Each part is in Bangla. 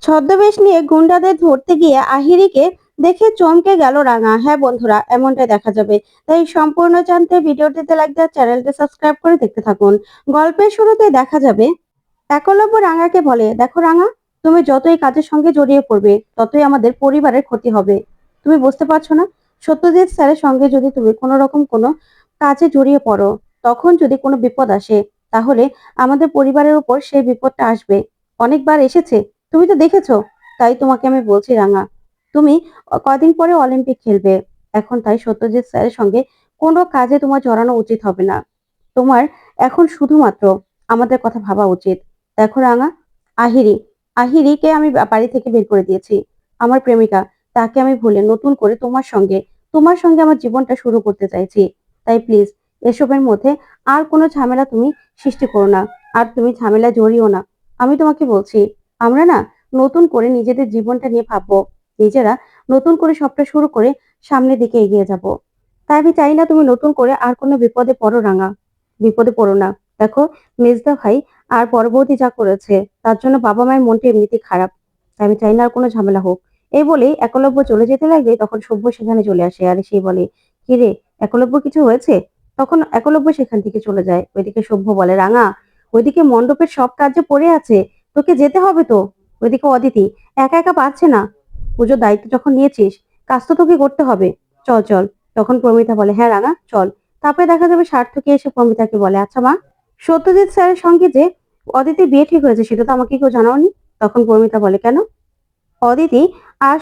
ছদ্মবেশ নিয়ে গুন্ডাদের ধরতে গিয়ে আহিরিকে দেখে চমকে গেল রাঙা। হ্যাঁ বন্ধুরা, এমনটাই দেখা যাবে। তাই সম্পূর্ণ জানতে ভিডিওটিতে লাইক দিয়ে চ্যানেলটি সাবস্ক্রাইব করে দেখতে থাকুন। গল্পের শুরুতে দেখা যাবে একলব্য রাঙাকে বলে, দেখো রাঙা, তুমি যতই কাজের সঙ্গে জড়িয়ে পড়বে ততই আমাদের পরিবারের ক্ষতি হবে। তুমি বুঝতে পারছো না? সত্যজিৎ স্যারের সঙ্গে যদি তুমি কোনো রকম কোনো কাজে জড়িয়ে পড়ো, তখন যদি কোনো বিপদ আসে, তাহলে আমাদের পরিবারের উপর সেই বিপদটা আসবে। অনেকবার এসেছে, তুমি তো দেখেছো। তাই তোমাকে আমি বলছি রাঙা, তুমি কদিন পরে অলিম্পিক খেলবে। এখন তাই সত্যজিৎ স্যারের সঙ্গে কোনো কাজে তোমার জড়ানো উচিত হবে না। তোমার এখন শুধুমাত্র আমাদের কথা ভাবা উচিত। দেখো রাঙা, আহিরি আহিরিকে আমি বাড়ি থেকে বের করে দিয়েছি। আমার প্রেমিকা, তাকে আমি ভুলে নতুন করে তোমার সঙ্গে আমার জীবনটা শুরু করতে চাইছি। তাই প্লিজ এসবের মধ্যে আর কোনো ঝামেলা তুমি সৃষ্টি করো না। আর তুমি ঝামেলা জড়িও না। আমি তোমাকে বলছি, আমরা না নতুন করে নিজেদের জীবনটা নিয়ে ভাববো। নিজেরা নতুন করে সবটা শুরু করে সামনের দিকে এগিয়ে যাব। তাই আমি চাই না তুমি নতুন করে আর কোনো বিপদে পড়ো রাঙা। বিপদে পড়ো না। দেখো, মেজদা ভাই আর পরবর্তী যা করেছে, তার জন্য বাবা মায়ের মনটা এমনিতেই খারাপ। তাই আমি চাই না আর কোনো ঝামেলা হোক। এই বলেই একলব্য চলে যেতে লাগলে তখন সভ্য সেখানে চলে আসে। আর সে বলে, কি রে, একলব্য কিছু হয়েছে? তখন একলব্য সেখান থেকে চলে যায়। ওইদিকে সভ্য বলে, রাঙা, ওইদিকে মণ্ডপের সব কার্য পড়ে আছে, তোকে যেতে হবে তো। ওইদিকে অদিতি একা একা পারছে না। পুজোর দায়িত্ব যখন নিয়েছিস, কাজ তো তোকে করতে হবে। চল চল। তখন প্রমিতা বলে, হ্যাঁ রাঙা চল। তারপরে দেখা যাবে সার্থকে এসে প্রমিতাকে বলে, আচ্ছা মা, সত্যজিৎ স্যারের সঙ্গে যে অদিতির বিয়ে ঠিক হয়েছে সেটা তো আমাকে কেউ জানাওনি। তখন প্রমিতা বলে, কেন? অদিতি আর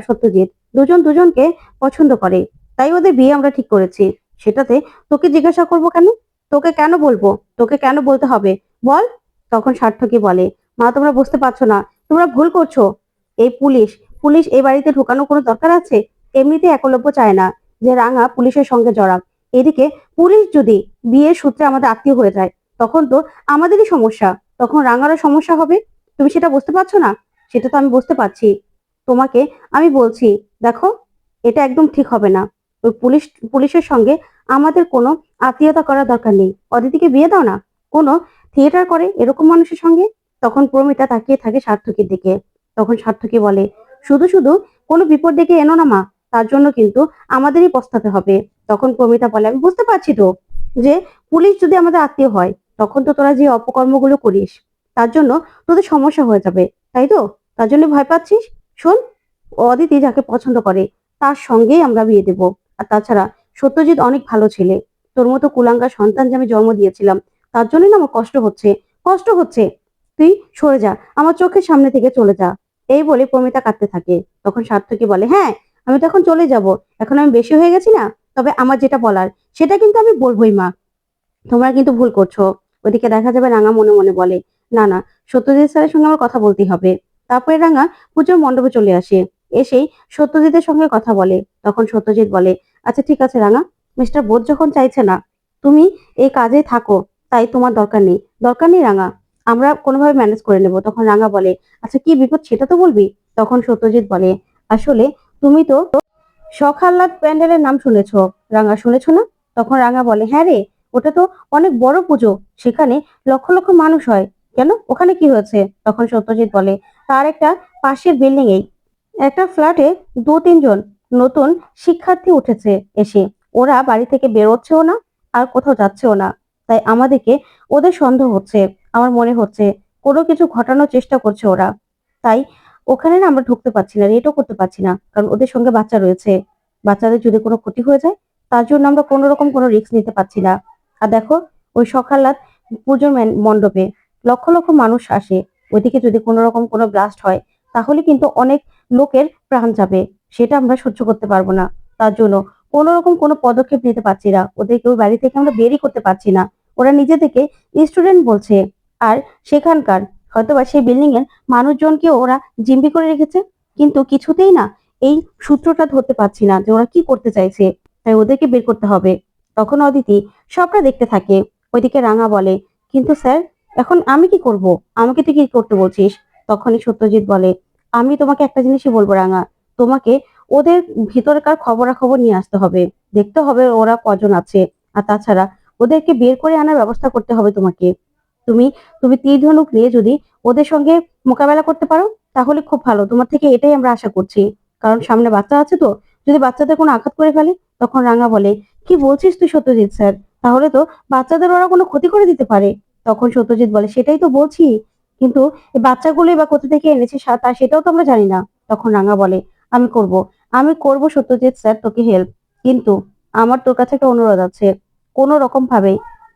সত্যজিৎ দুজন দুজনকে পছন্দ করে, তাই ওদের বিয়ে আমরা ঠিক করেছি। সেটাতে তোকে জিজ্ঞাসা করব কেন? তোকে কেন বলবো? তোকে কেন বলতে হবে বল? তখন সার্থকী বলে, মা তোমরা বুঝতে পারছো না, তোমরা ভুল করছো। এই পুলিশ পুলিশ এই বাড়িতে ঢোকানো কোনো দরকার আছে? এমনিতে একলব্য চায় না যে রাঙা পুলিশের সঙ্গে জড়াক। এদিকে পুলিশ যদি বিয়ের সূত্রে আমাদের আত্মীয় হয়ে যায়, তখন তো আমাদেরই সমস্যা, তখন রাঙারও সমস্যা হবে। তুমি সেটা বুঝতে পারছো না? সেটা তো আমি বুঝতে পারছি। তোমাকে আমি বলছি, দেখো, এটা একদম ঠিক হবে না। ওই পুলিশের সঙ্গে আমাদের কোনো আত্মীয়তা করার দরকার নেই। অদিতিকে বিয়ে দাও না। কোনো থিয়েটার করে এরকম মানুষের সঙ্গে। তখন প্রমিতা তাকিয়ে থাকে সার্থকীর দিকে। তখন সার্থকী বলে, শুধু শুধু কোনো বিপদ ডেকে এনো না মা, তার জন্য কিন্তু আমাদেরই পস্তাতে হবে। তখন প্রমিতা বলে, আমি বুঝতে পারছি তো যে পুলিশ যদি আমাদের আত্মীয় হয়, তখন তো তোরা যে অপকর্মগুলো করিস, তার জন্য তোদের সমস্যা হয়ে যাবে, তাই তো? তার জন্য ভয় পাচ্ছিস। শোন, অদিতি যাকে পছন্দ করে তার সঙ্গেই আমরা বিয়ে দেব। আর তাছাড়া সত্যজিৎ অনেক ভালো ছেলে। তোর মতো কুলাঙ্গার সন্তান যে আমি জন্ম দিয়েছিলাম, তার জন্যই না আমার কষ্ট হচ্ছে। কষ্ট হচ্ছে। তুই সরে যা, আমার চোখের সামনে থেকে চলে যা। এই বলে প্রমিতা কাঁদতে থাকে। তখন সার্থকী বলে, হ্যাঁ, আমি তো এখন চলে যাব। এখন আমি বেশি হয়ে গেছি না? তবে আমার যেটা বলার সেটা কিন্তু আমি বলবোই মা। তোমরা কিন্তু ভুল করছো। ওদিকে দেখা যাবে রাঙা মনে মনে বলে, না না, সত্যজিৎ স্যারের সঙ্গে আমার কথা বলতেই হবে। তারপরে রাঙা পুজোর মণ্ডপে চলে আসে। এসেই সত্যজিতের সঙ্গে কথা বলে। তখন সত্যজিৎ বলে, আচ্ছা ঠিক আছে রাঙা, মিস্টার বোস যখন চাইছে না তুমি এই কাজে থাকো, তাই তোমার দরকার নেই রাঙা, আমরা কোনোভাবে ম্যানেজ করে নেব। তখন রাঙা বলে, আচ্ছা কি বিপদ সেটা তো বলবি। তখন সত্যজিৎ বলে, আসলে তুমি তো সখাল্লাদ প্যান্ডেলের নাম শুনেছো। রাঙা, শুনেছো না? তখন রাঙা বলে, হ্যাঁ রে, ওটা তো অনেক বড় পুজো। সেখানে লক্ষ লক্ষ মানুষ হয়। কেন, ওখানে কি হয়েছে? তখন সত্যজিৎ বলে, তার একটা পাশের বিল্ডিং এই একটা ফ্ল্যাটে 2-3 জন নতুন শিক্ষার্থী উঠেছে এসে। ওরা বাড়ি থেকে বেরোচ্ছেও না, আর কোথাও যাচ্ছেও না। তাই আমাদেরকে ওদের সন্দেহ হচ্ছে। আমার মনে হচ্ছে কোনো কিছু ঘটানোর চেষ্টা করছে ওরা। তাই ওখানে না আমরা ঢুকতে পারছি না, রেটও করতে পারছি না, কারণ ওদের সঙ্গে বাচ্চা রয়েছে। বাচ্চাদের যদি কোনো ক্ষতি হয়ে যায়, তার জন্য আমরা কোনো রকম কোনো রিস্ক নিতে পারছি না। আর দেখো, ওই সকালাত পুজোর মণ্ডপে লক্ষ লক্ষ মানুষ আসে। ওইদিকে যদি কোনো রকম কোনো ব্লাস্ট হয়, তাহলে কিন্তু অনেক লোকের প্রাণ যাবে। সেটা আমরা সহ্য করতে পারবো না। তার জন্য কোনো রকম কোনো পদক্ষেপ নিতে পারছি না। ওদেরকে ওই বাড়ি থেকে আমরা বেরই করতে পারছি না। ওরা নিজে থেকে স্টুডেন্ট বলছে। আর সেখানকার হয়তোবা সেই বিল্ডিং এর মানুষজনকে ওরা জিম্মি করে রেখেছে। কিন্তু কিছুতেই না এই সূত্রটা ধরতে পারছি না যে ওরা কি করতে চাইছে। তাই ওদেরকে বের করতে হবে। তখন অদিতি সবটা দেখতে থাকে। ওইদিকে রাঙা বলে, কিন্তু স্যার, এখন আমি কি করব? আমাকে তুই কি করতে বলছিস? তখনই সত্যজিৎ বলে, আমি তোমাকে একটা জিনিসই বলবো রাঙা, তোমাকে ওদের ভিতরকার খবরাখবর নিয়ে আসতে হবে। দেখতে হবে ওরা কজন আছে। আর তাছাড়া ওদেরকে বের করে আনার ব্যবস্থা করতে হবে তোমাকে। তুমি তুমি তীর ধনুক নিয়ে যদি ওদের সঙ্গে মোকাবেলা করতে পারো তাহলে খুব ভালো, তোমার থেকে এটাই আমরা আশা করছি। কারণ সামনে বাচ্চা আছে তো, যদি বাচ্চাদের কোনো আঘাত করে ফেলে। তখন রাঙা বলে, কি বলছিস তুই সত্যজিৎ স্যার? তাহলে তো বাচ্চাদের ওরা কোনো ক্ষতি করে দিতে পারে। তখন সত্যজিৎ বলে, সেটাই তো বলছি, কিন্তু এই বাচ্চাগুলোই বা কোথা থেকে এনেছে তা সেটাও তো আমরা জানি না। তখন রাঙা বলে, আমি করব আমি করব সত্যজিৎ স্যার তোকে হেল্প, কিন্তু আমার তোর কাছে একটা অনুরোধ আছে। কোনো রকম ভাবে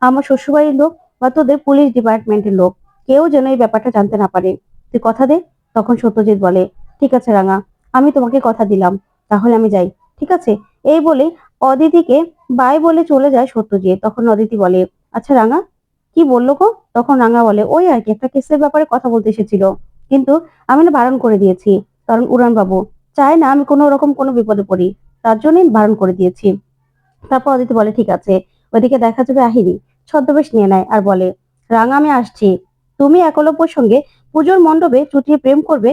আমার শ্বশুরবাড়ির লোক বা তোদের পুলিশ ডিপার্টমেন্টের লোক কেউ যেন এই ব্যাপারটা জানতে না পারে, তুই কথা দে। তখন সত্যজিৎ বলে, ঠিক আছে রাঙা, আমি তোমাকে কথা দিলাম, তাহলে আমি যাই। ঠিক আছে, এই বলে অদিতিকে বাই বলে চলে যায় সত্যজিৎ। তখন অদিতি বলে, আচ্ছা রাঙা, কি বললো গো? তখন রাঙা বলে, ওই আর কি, একটা কেসের ব্যাপারে কথা বলতে এসেছিল, কিন্তু আমি না বারণ করে দিয়েছি, কারণ উড়ান বাবু চায় না আমি কোনো রকম কোনো বিপদে পড়ি, তার জন্যই বারণ করে দিয়েছি। তারপর অদিতি বলে, ঠিক আছে। ওইদিকে দেখা যাবে আহিরি ছদ্মবেশ নিয়ে নেয় আর বলে, রাঙা আমি আসছি, তুমি একলব্যর সঙ্গে পুজোর মণ্ডপে চুটিয়ে প্রেম করবে,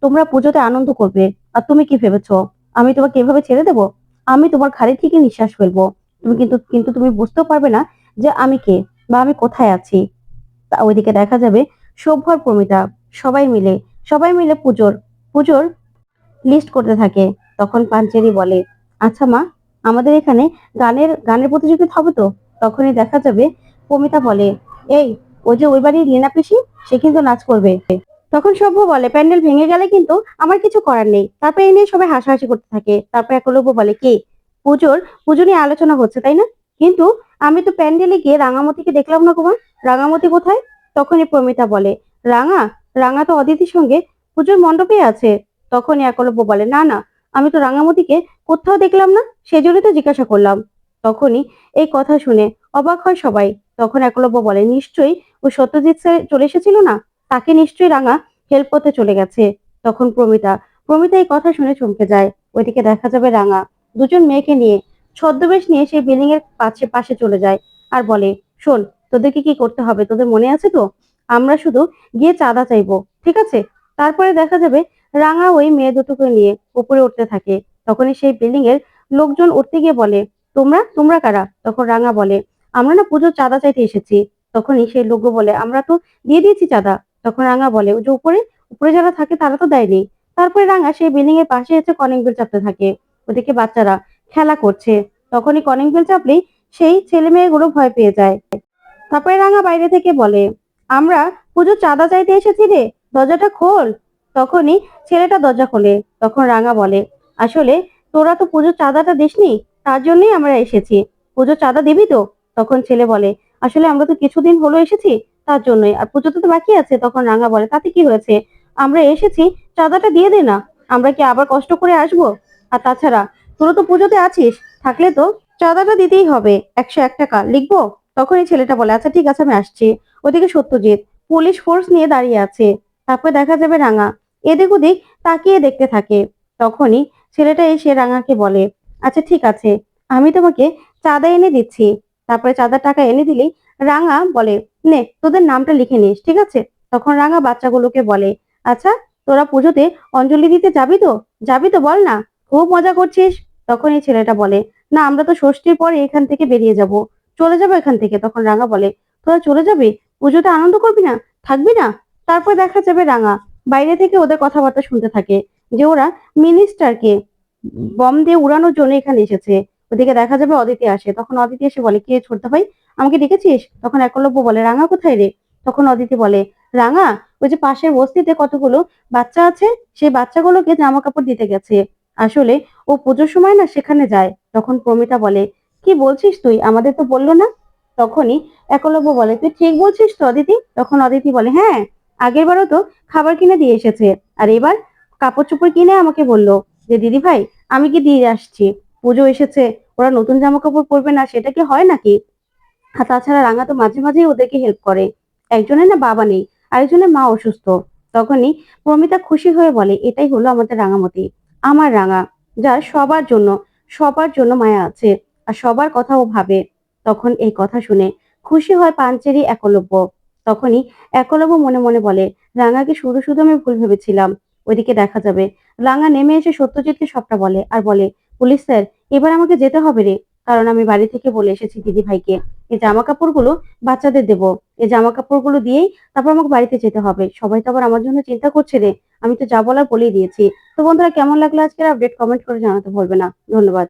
তোমরা পুজোতে আনন্দ করবে, আর তুমি কি ভেবেছো আমি তোমাকে এভাবে ছেড়ে দেবো? আমি তোমার ঘাড়ে ঠিকই নিঃশ্বাস ফেলবো, তুমি কিন্তু কিন্তু তুমি বুঝতেও পারবে না যে আমি কে বা আমি কোথায় আছি। ওইদিকে দেখা যাবে সভ্য আর প্রমিতা সবাই মিলে সবাই মিলে পুজোর পুজোর লিস্ট করতে থাকে। তখন পাঞ্চেরি বলে, আচ্ছা মা, আমাদের এখানে গানের প্রতিযোগিতা হবে তো? তখনই দেখা যাবে প্রমিতা বলে, এই, ওই যে ওই বাড়ির লীনা পিসি, সে কিন্তু নাচ করবে। তখন সভ্য বলে, প্যান্ডেল ভেঙে গেলে কিন্তু আমার কিছু করার নেই। তারপরে এই নিয়ে সবাই হাসাহাসি করতে থাকে। তারপর একলব্য বলে, কি পুজোর পুজো নিয়ে আলোচনা হচ্ছে তাই না? কিন্তু আমি তো প্যান্ডেলে গিয়ে রাঙামতিকে দেখলাম না কুমার, রাঙামতি কোথায়? তখনই প্রমিতা বলে, রাঙা রাঙা তো অদিতির সঙ্গে পুজোর মণ্ডপে আছে। তখনই একলব্য বলে, না না, আমি তো রাঙামতিকে কোথাও দেখলাম না, সেজন্যই তো জিজ্ঞাসা করলাম। তখনই এই কথা শুনে অবাক হয় সবাই। তখন একলব্য বলে, নিশ্চয়ই ওই সত্যজিৎ স্যার চলে এসেছিল না, তাকে নিশ্চয়ই রাঙা হেল্প করতে চলে গেছে। তখন প্রমিতা প্রমিতা এই কথা শুনে চমকে যায়। ওইদিকে দেখা যাবে রাঙা দুজন মেয়েকে নিয়ে ছদ্মবেশ নিয়ে সেই বিল্ডিং এর পাশে পাশে চলে যায় আর বলে, শোন, তোদেরকে কি করতে হবে তোদের মনে আছে তো? আমরা শুধু গিয়ে চাঁদা চাইবো, ঠিক আছে? তারপরে দেখা যাবে রাঙা ওই মেয়ে দুটোকে নিয়ে উপরে উঠতে থাকে। তখনই সেই বিল্ডিং এর লোকজন উঠতে গিয়ে বলে, তোমরা তোমরা কারা? তখন রাঙা বলে, আমরা না পুজোর চাঁদা চাইতে এসেছি। তখনই সেই লোক বলে, আমরা তো দিয়ে দিয়েছি চাঁদা। তখন রাঙা বলে, ওই যে উপরে উপরে যারা থাকে তারা তো দেয়নি। তারপরে রাঙা সেই বিল্ডিং এর পাশে এসে কলিং বেল চাপতে থাকে। ওদিকে বাচ্চারা খেলা করছে। তখনই কলিং বেল চাপলেই সেই ছেলে মেয়েগুলো ভয় পেয়ে যায়। তারপরে রাঙা বাইরে থেকে বলে, আমরা পুজোর চাঁদা চাইতে এসেছি রে, দরজাটা খোল। তখনই ছেলেটা দরজা খোলে। তখন রাঙা বলে, আসলে তোরা তো পুজোর চাঁদাটা দিসনি, তার জন্যই আমরা এসেছি, পুজোর চাঁদা দিবি তো? তখন ছেলে বলে, আসলে আমরা তো কিছুদিন হলো এসেছি, তার জন্যই, আর পুজোতে তো বাকি আছে। তখন রাঙা বলে, তাতে কি হয়েছে, আমরা এসেছি, চাঁদাটা দিয়ে দে না, আমরা কি আবার কষ্ট করে আসবো? আর তাছাড়া তোরা তো পুজোতে আছিস, থাকলে তো চাঁদাটা দিতেই হবে, 101 টাকা লিখবো। তখনই ছেলেটা বলে, আচ্ছা ঠিক আছে আমি আসছি। ওদিকে সত্যজিৎ পুলিশ ফোর্স নিয়ে দাঁড়িয়ে আছে। তারপর দেখা যাবে রাঙা এদিক ওদিক তাকিয়ে দেখতে থাকে। তখনই ছেলেটা এসে রাঙাকে বলে, আচ্ছা ঠিক আছে, আমি তোমাকে চাঁদা এনে দিচ্ছি। তারপরে চাঁদার টাকা এনে দিলেই রাঙা বলে, নে তোদের নামটা লিখে নিস, ঠিক আছে? তখন রাঙা বাচ্চাগুলোকে বলে, আচ্ছা তোরা পুজোতে অঞ্জলি দিতে যাবি তো বল না, খুব মজা করছিস। তখন এই ছেলেটা বলে, না আমরা তো ষষ্ঠীর পরে এখান থেকে বেরিয়ে যাব, চলে যাবো এখান থেকে। তখন রাঙা বলে, তোরা চলে যাবি, পুজোতে আনন্দ করবি না, থাকবি না? তারপর দেখা যাবে রাঙা বাইরে থেকে ওদের কথাবার্তা শুনতে থাকে যে ওরা মিনিস্টারকে বম দিয়ে উড়ানোর জন্য এখানে এসেছে। ওদিকে দেখা যাবে অদিতি আসে। তখন অদিতি এসে বলে, কে ছোটদা ভাই, আমাকে ডেকেছিস? তখন একলব্য বলে, রাঙা কোথায় রে? তখন অদিতি বলে, রাঙা ওই যে পাশের বস্তিতে কতগুলো বাচ্চা আছে, সেই বাচ্চাগুলোকে জামা কাপড় দিতে গেছে। আসলে ও পুজোর সময় না সেখানে যায়। তখন প্রমিতা বলে, কি বলছিস তুই, আমাদের তো বললো না। তখনই একলব্য বলে, তুই ঠিক বলছিস তো অদিতি? তখন অদিতি বলে, হ্যাঁ, আগের বারও তো খাবার কিনে দিয়ে এসেছে, আর এবার কাপড় চোপড় কিনে আমাকে বললো যে দিদি ভাই আমি কি দিয়ে আসছি, পুজো এসেছে, ওরা নতুন জামা কাপড় পরবে না, সেটা কি হয় নাকি? আর তাছাড়া রাঙা তো মাঝে মাঝেই ওদেরকে হেল্প করে। একজনের না বাবা নেই, আরেকজনের মা অসুস্থ। তখনই প্রমিতা খুশি হয়ে বলে, এটাই হলো আমাদের রাঙামতি, আমার রাঙা, যার সবার জন্য মায়া আছে, আর সবার কথা ও ভাবে। তখন এই কথা শুনে খুশি হয় পাঞ্চেরি একলব্য। তখনই একলব্য মনে মনে বলে, রাঙাকে শুধু শুধু আমি ভুল ভেবেছিলাম। ওইদিকে দেখা যাবে রাঙা নেমে এসে সত্যজিৎকে সবটা বলে আর বলে, পুলিশ স্যার, এবার আমাকে যেতে হবে রে, কারণ আমি বাড়ি থেকে বলে এসেছি দিদি ভাইকে এই জামা কাপড়গুলো বাচ্চাদের দেবো। এই জামা কাপড়গুলো দিয়েই তারপর আমাকে বাড়িতে যেতে হবে। সবাই তো আবার আমার জন্য চিন্তা করছে রে। আমি তো যা বলার বলেই দিয়েছি। তো বন্ধুরা, কেমন লাগলো আজকের আপডেট? কমেন্ট করে জানাতে ভুলবে না। ধন্যবাদ।